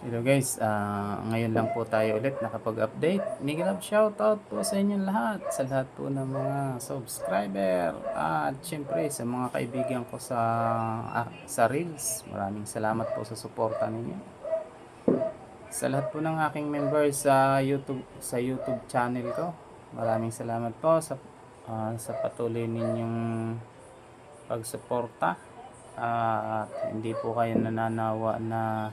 Hello guys, ngayon lang po tayo ulit nakapag-update. Big love shoutout po sa inyong lahat, sa lahat po ng mga subscriber at syempre sa mga kaibigan ko sa Reels. Maraming salamat po sa suporta ninyo. Sa lahat po ng aking members sa YouTube channel ko. Maraming salamat po sa patuloy ninyong pagsuporta. At hindi po kayo nananawa na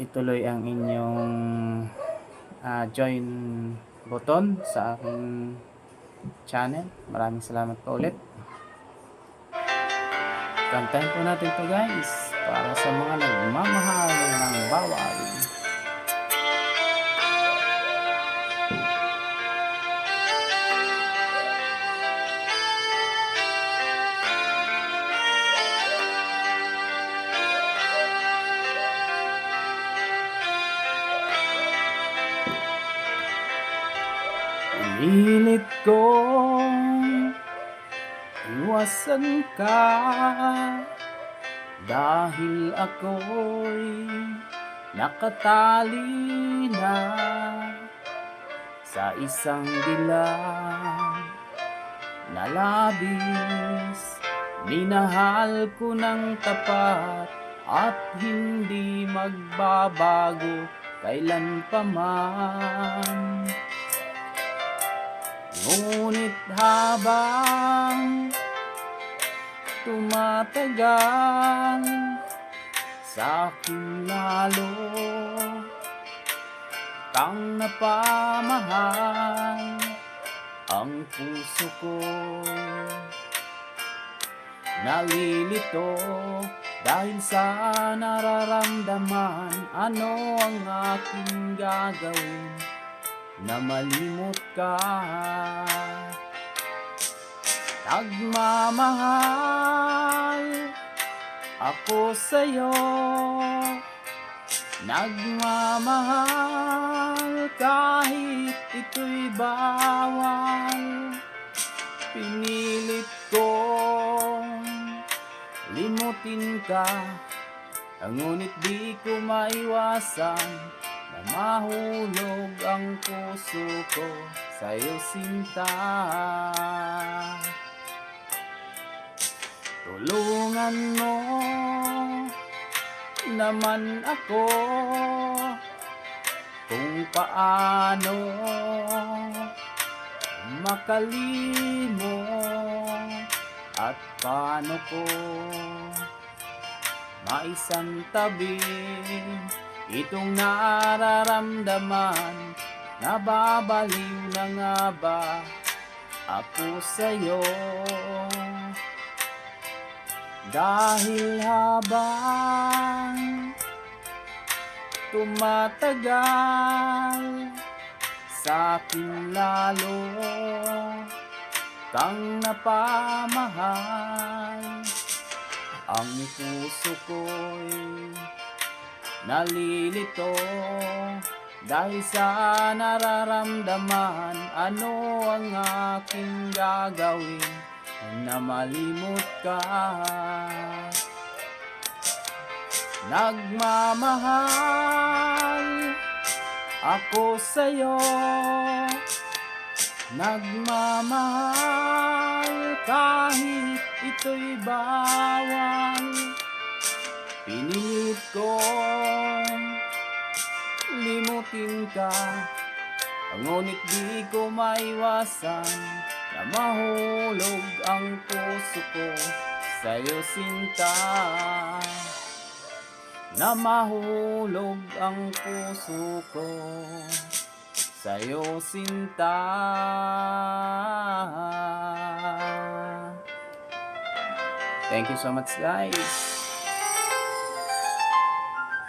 ituloy ang inyong join button sa aking channel. Maraming salamat po ulit. Kantahin po natin to guys para sa mga nagmamahal ng bawal. Pinilit kong iwasan ka dahil ako'y nakatali na sa isang dilag na labis. Minahal ko ng tapat at hindi magbabago kailan pa man. Ngunit habang tumatagal, sa'kin lalo kang napamahal. Ang puso ko nalilito dahil sa nararamdaman. Ano ang aking gagawin na malimot ka? Nagmamahal ako sa'yo, nagmamahal kahit ito'y bawal. Pinilit kong limutin ka, ngunit di ko maiwasan na mahulog ang puso ko sa'yo sinta. Tulungan mo naman ako kung paano makalimot at paano ko maisantabi itong nararamdaman. Nababaliw na nga ba ako sa'yo? Dahil habang tumatagal, sa'kin lalo kang napamahal. Ang puso ko'y nalilito dahil sa nararamdaman. Ano ang aking gagawin na malimot ka? Nagmamahal ako sa'yo, nagmamahal kahit ito'y bawal. Pinilit kong limutin ka, ngunit di ko maiwasan na mahulog ang puso ko sa'yo sinta. Na mahulog ang puso ko sa'yo sinta. Thank you so much guys.